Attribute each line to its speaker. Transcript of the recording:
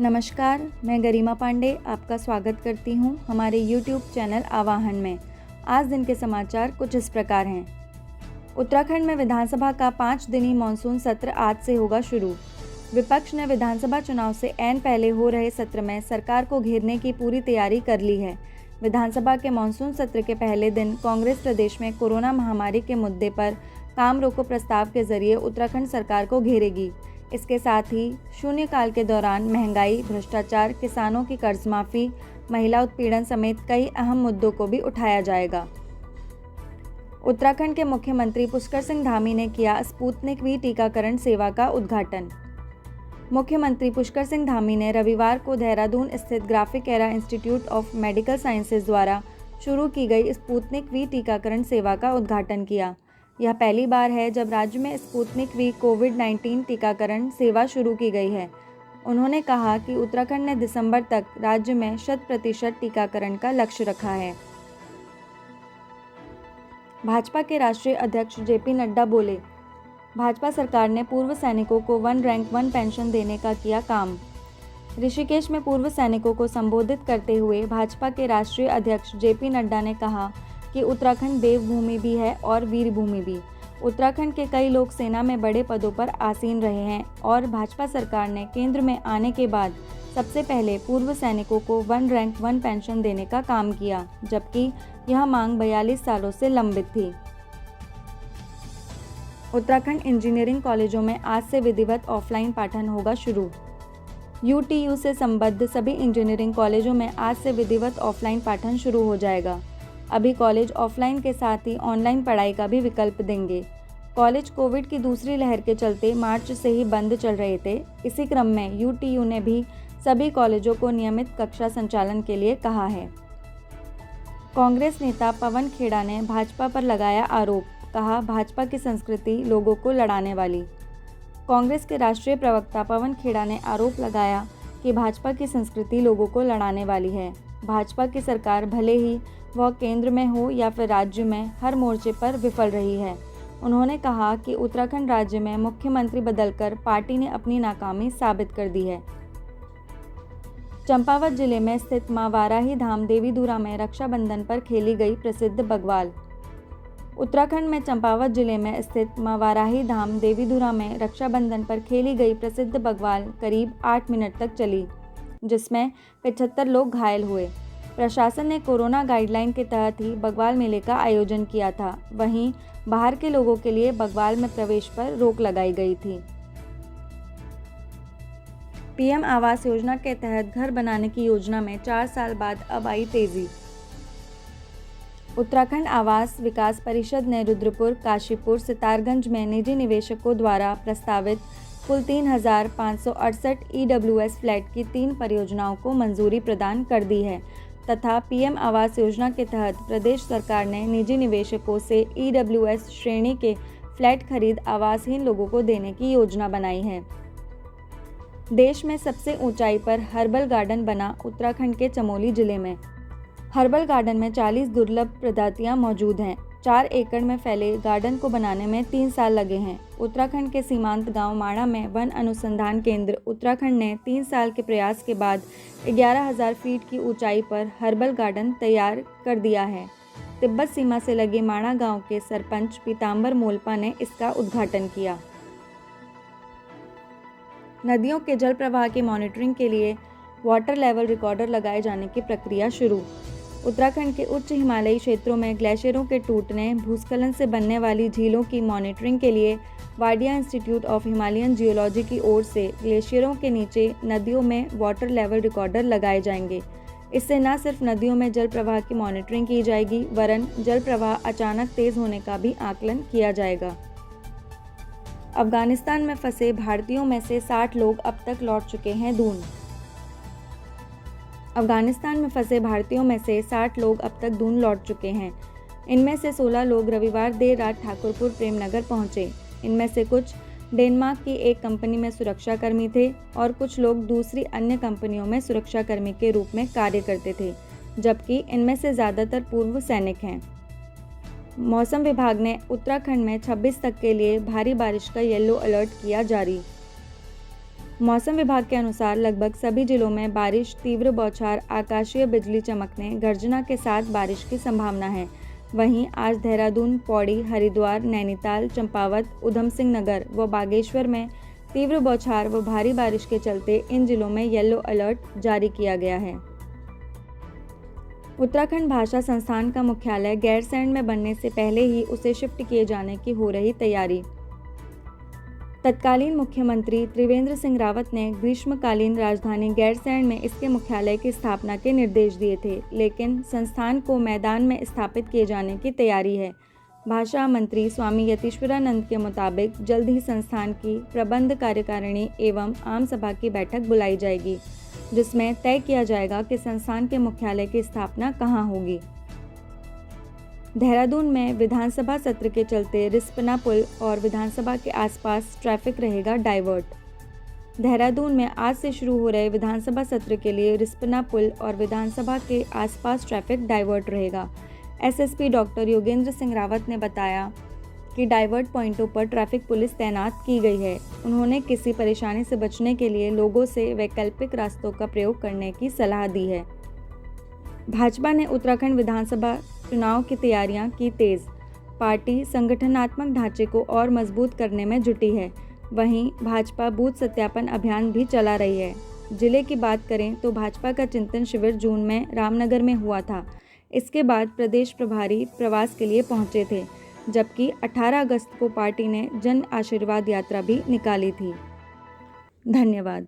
Speaker 1: नमस्कार, मैं गरिमा पांडे आपका स्वागत करती हूं हमारे YouTube चैनल आवाहन में। आज दिन के समाचार कुछ इस प्रकार हैं। उत्तराखंड में विधानसभा का 5 दिनी मानसून सत्र आज से होगा शुरू। विपक्ष ने विधानसभा चुनाव से ऐन पहले हो रहे सत्र में सरकार को घेरने की पूरी तैयारी कर ली है। विधानसभा के मानसून सत्र के पहले दिन कांग्रेस प्रदेश में कोरोना महामारी के मुद्दे पर काम रोको प्रस्ताव के जरिए उत्तराखंड सरकार को घेरेगी। इसके साथ ही शून्यकाल के दौरान महंगाई, भ्रष्टाचार, किसानों की कर्ज माफी, महिला उत्पीड़न समेत कई अहम मुद्दों को भी उठाया जाएगा। उत्तराखंड के मुख्यमंत्री पुष्कर सिंह धामी ने किया स्पुतनिक वी टीकाकरण सेवा का उद्घाटन। मुख्यमंत्री पुष्कर सिंह धामी ने रविवार को देहरादून स्थित graphic era institute of medical sciences द्वारा शुरू की गई स्पुतनिक वी टीकाकरण सेवा का उद्घाटन किया। यह पहली बार है जब राज्य में स्पुतनिक वी कोविड-19 टीकाकरण सेवा शुरू की गई है। उन्होंने कहा कि उत्तराखंड ने दिसंबर तक राज्य में 100% टीकाकरण का लक्ष्य रखा है। भाजपा के राष्ट्रीय अध्यक्ष जेपी नड्डा बोले, भाजपा सरकार ने पूर्व सैनिकों को 1 रैंक 1 पेंशन देने का किया काम। ऋषिकेश में पूर्व सैनिकों को संबोधित करते हुए भाजपा के राष्ट्रीय अध्यक्ष जेपी नड्डा ने कहा कि उत्तराखंड देवभूमि भी है और वीर भूमि भी। उत्तराखंड के कई लोग सेना में बड़े पदों पर आसीन रहे हैं और भाजपा सरकार ने केंद्र में आने के बाद सबसे पहले पूर्व सैनिकों को 1 रैंक 1 पेंशन देने का काम किया, जबकि यह मांग 42 सालों से लंबित थी। उत्तराखंड इंजीनियरिंग कॉलेजों में आज से विधिवत ऑफलाइन पाठन होगा शुरू। यूटीयू से संबद्ध सभी इंजीनियरिंग कॉलेजों में आज से विधिवत ऑफलाइन पाठन शुरू हो जाएगा। अभी कॉलेज ऑफलाइन के साथ ही ऑनलाइन पढ़ाई का भी विकल्प देंगे। कॉलेज कोविड की दूसरी लहर के चलते मार्च से ही बंद चल रहे थे। इसी क्रम में यूटीयू ने भी सभी कॉलेजों को नियमित कक्षा संचालन के लिए कहा है। कांग्रेस नेता पवन खेड़ा ने भाजपा पर लगाया आरोप, कहा भाजपा की संस्कृति लोगों को लड़ाने वाली। कांग्रेस के राष्ट्रीय प्रवक्ता पवन खेड़ा ने आरोप लगाया कि भाजपा की संस्कृति लोगों को लड़ाने वाली है। भाजपा की सरकार भले ही वह केंद्र में हो या फिर राज्य में हर मोर्चे पर विफल रही है। उन्होंने कहा कि उत्तराखंड राज्य में मुख्यमंत्री बदलकर पार्टी ने अपनी नाकामी साबित कर दी है। चंपावत जिले में स्थित मां वाराही धाम देवीधुरा में रक्षाबंधन पर खेली गई प्रसिद्ध बग्वाल। उत्तराखंड में चंपावत जिले में स्थित मां वाराही धाम देवीधुरा में रक्षाबंधन पर खेली गई प्रसिद्ध बग्वाल करीब 8 मिनट तक चली, जिसमें 75 लोग घायल हुए। प्रशासन ने कोरोना गाइडलाइन के तहत ही बग्वाल मेले का आयोजन किया था। वहीं बाहर के लोगों के लिए बग्वाल में प्रवेश पर रोक लगाई गई थी। पीएम आवास योजना के तहत घर बनाने की योजना में 4 साल बाद अब आई तेजी। उत्तराखंड आवास विकास परिषद ने रुद्रपुर, काशीपुर, सितारगंज में निजी निवेशकों द्वारा प्रस्तावित कुल 3,568 ईडब्ल्यूएस फ्लैट की 3 परियोजनाओं को मंजूरी प्रदान कर दी है तथा पीएम आवास योजना के तहत प्रदेश सरकार ने निजी निवेशकों से ईडब्ल्यूएस श्रेणी के फ्लैट खरीद आवासहीन लोगों को देने की योजना बनाई है। देश में सबसे ऊंचाई पर हर्बल गार्डन बना उत्तराखंड के चमोली जिले में। हर्बल गार्डन में 40 दुर्लभ प्रजातियां मौजूद हैं। 4 एकड़ में फैले गार्डन को बनाने में 3 साल लगे हैं। उत्तराखंड के सीमांत गांव माणा में वन अनुसंधान केंद्र उत्तराखंड ने 3 साल के प्रयास के बाद 11,000 फीट की ऊंचाई पर हर्बल गार्डन तैयार कर दिया है। तिब्बत सीमा से लगे माणा गांव के सरपंच पीताम्बर मोलपा ने इसका उद्घाटन किया। नदियों के जल प्रवाह की मॉनिटरिंग के लिए वाटर लेवल रिकॉर्डर लगाए जाने की प्रक्रिया शुरू। उत्तराखंड के उच्च हिमालयी क्षेत्रों में ग्लेशियरों के टूटने, भूस्खलन से बनने वाली झीलों की मॉनिटरिंग के लिए Wadia institute of Himalayan geology की ओर से ग्लेशियरों के नीचे नदियों में वाटर लेवल रिकॉर्डर लगाए जाएंगे। इससे न सिर्फ नदियों में जल प्रवाह की मॉनिटरिंग की जाएगी, वरन जल प्रवाह अचानक तेज होने का भी आकलन किया जाएगा। अफगानिस्तान में फंसे भारतीयों में से 60 लोग अब तक लौट चुके हैं दून। अफगानिस्तान में फंसे भारतीयों में से 60 लोग अब तक दून लौट चुके हैं। इनमें से 16 लोग रविवार देर रात ठाकुरपुर प्रेमनगर पहुंचे। इनमें से कुछ डेनमार्क की एक कंपनी में सुरक्षाकर्मी थे और कुछ लोग दूसरी अन्य कंपनियों में सुरक्षाकर्मी के रूप में कार्य करते थे, जबकि इनमें से ज़्यादातर पूर्व सैनिक हैं। मौसम विभाग ने उत्तराखंड में 26 तक के लिए भारी बारिश का येलो अलर्ट किया जारी। मौसम विभाग के अनुसार लगभग सभी जिलों में बारिश, तीव्र बौछार, आकाशीय बिजली चमकने, गर्जना के साथ बारिश की संभावना है। वहीं आज देहरादून, पौड़ी, हरिद्वार, नैनीताल, चंपावत, ऊधम सिंह नगर व बागेश्वर में तीव्र बौछार व भारी बारिश के चलते इन जिलों में येलो अलर्ट जारी किया गया है। उत्तराखंड भाषा संस्थान का मुख्यालय गैरसैंण में बनने से पहले ही उसे शिफ्ट किए जाने की हो रही तैयारी। तत्कालीन मुख्यमंत्री त्रिवेंद्र सिंह रावत ने ग्रीष्मकालीन राजधानी गैरसैंण में इसके मुख्यालय की स्थापना के निर्देश दिए थे, लेकिन संस्थान को मैदान में स्थापित किए जाने की तैयारी है। भाषा मंत्री स्वामी यतीश्वरानंद के मुताबिक जल्द ही संस्थान की प्रबंध कार्यकारिणी एवं आम सभा की बैठक बुलाई जाएगी, जिसमें तय किया जाएगा कि संस्थान के मुख्यालय की स्थापना कहाँ होगी। देहरादून में विधानसभा सत्र के चलते रिस्पना पुल और विधानसभा के आसपास ट्रैफिक रहेगा डाइवर्ट। देहरादून में आज से शुरू हो रहे विधानसभा सत्र के लिए रिस्पना पुल और विधानसभा के आसपास ट्रैफिक डाइवर्ट रहेगा। एसएसपी डॉक्टर योगेंद्र सिंह रावत ने बताया कि डाइवर्ट पॉइंटों पर ट्रैफिक पुलिस तैनात की गई है। उन्होंने किसी परेशानी से बचने के लिए लोगों से वैकल्पिक रास्तों का प्रयोग करने की सलाह दी है। भाजपा ने उत्तराखंड विधानसभा चुनाव की तैयारियां की तेज। पार्टी संगठनात्मक ढांचे को और मजबूत करने में जुटी है। वहीं भाजपा बूथ सत्यापन अभियान भी चला रही है। जिले की बात करें तो भाजपा का चिंतन शिविर जून में रामनगर में हुआ था। इसके बाद प्रदेश प्रभारी प्रवास के लिए पहुंचे थे, जबकि 18 अगस्त को पार्टी ने जन आशीर्वाद यात्रा भी निकाली थी। धन्यवाद।